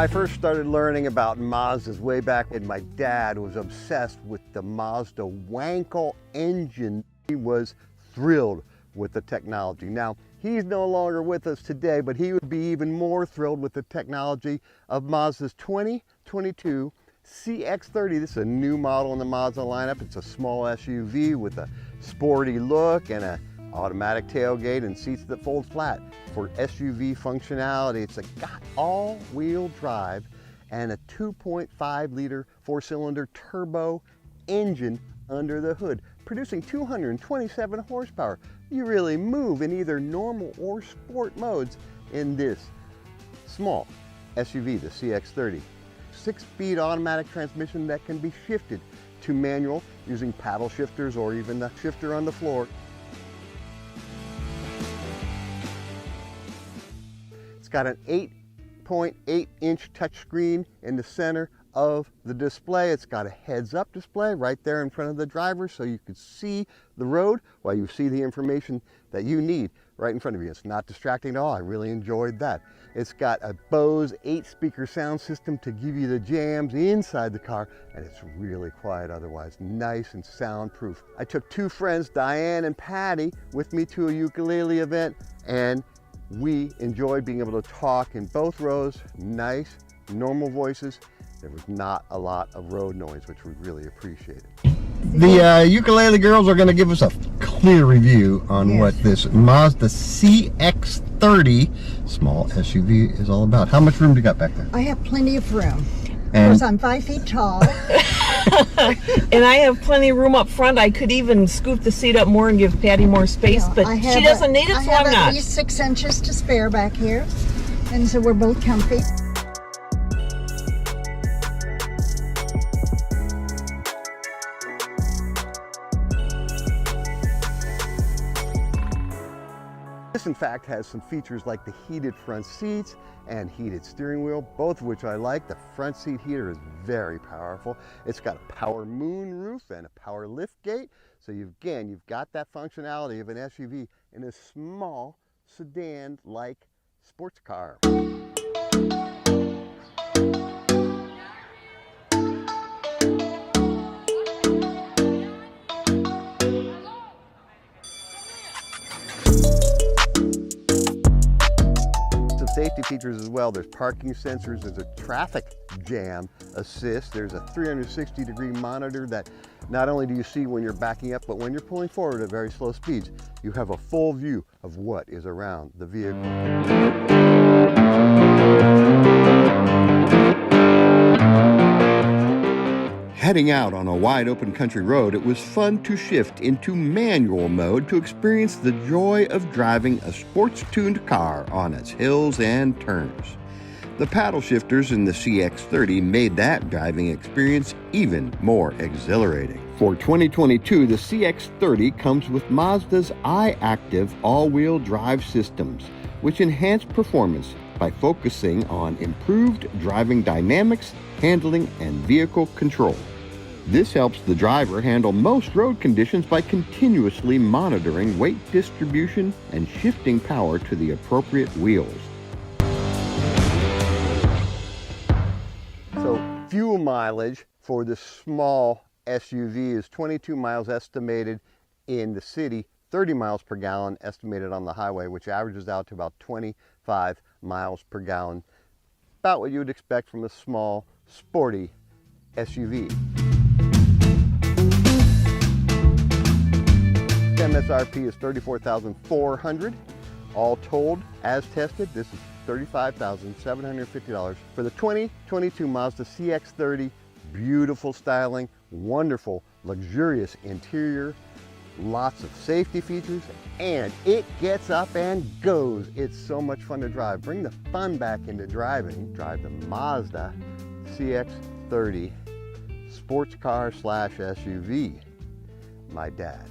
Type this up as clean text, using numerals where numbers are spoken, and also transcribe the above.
I first started learning about Mazdas way back when my dad was obsessed with the Mazda Wankel engine. He was thrilled with the technology. Now, he's no longer with us today, but he would be even more thrilled with the technology of Mazda's 2022 CX-30. This is a new model in the Mazda lineup. It's a small SUV with a sporty look and an automatic tailgate and seats that fold flat for SUV functionality. It's got all-wheel drive and a 2.5 liter four-cylinder turbo engine under the hood, producing 227 horsepower. You really move in either normal or sport modes in this small SUV, the CX-30. 6-speed automatic transmission that can be shifted to manual using paddle shifters or even the shifter on the floor. It's got an 8.8-inch touchscreen in the center of the display. It's got a heads-up display right there in front of the driver so you can see the road while you see the information that you need right in front of you. It's not distracting at all. I really enjoyed that. It's got a Bose 8-speaker sound system to give you the jams inside the car, and it's really quiet otherwise. Nice and soundproof. I took two friends, Diane and Patty, with me to a ukulele event, and we enjoyed being able to talk in both rows. Nice, normal voices. There was not a lot of road noise, which we really appreciated. The ukulele girls are going to give us a clear review on what this Mazda CX-30 small SUV is all about. How much room do you got back there? I have plenty of room. Of course, I'm 5 feet tall. And I have plenty of room up front. I could even scoop the seat up more and give Patty more space, but she doesn't need it, so I'm not. I have at least 6 inches to spare back here, and so we're both comfy. This, in fact, has some features like the heated front seats and heated steering wheel, both of which I like. The front seat heater is very powerful. It's got a power moon roof and a power lift gate. So you've got that functionality of an SUV in a small sedan-like sports car. Safety features as well. There's parking sensors, there's a traffic jam assist, there's a 360-degree monitor that not only do you see when you're backing up, but when you're pulling forward at very slow speeds, you have a full view of what is around the vehicle. Heading out on a wide open country road, it was fun to shift into manual mode to experience the joy of driving a sports-tuned car on its hills and turns. The paddle shifters in the CX-30 made that driving experience even more exhilarating. For 2022, the CX-30 comes with Mazda's iActive all-wheel drive systems, which enhance performance by focusing on improved driving dynamics, handling, and vehicle control. This helps the driver handle most road conditions by continuously monitoring weight distribution and shifting power to the appropriate wheels. So fuel mileage for this small SUV is 22 miles estimated in the city, 30 miles per gallon estimated on the highway, which averages out to about 25 miles per gallon. About what you would expect from a small, sporty SUV. MSRP is $34,400. All told, as tested, this is $35,750 for the 2022 Mazda CX-30. Beautiful styling, wonderful, luxurious interior, lots of safety features, and it gets up and goes. It's so much fun to drive. Bring the fun back into driving. Drive the Mazda CX-30 sports car / SUV. My dad.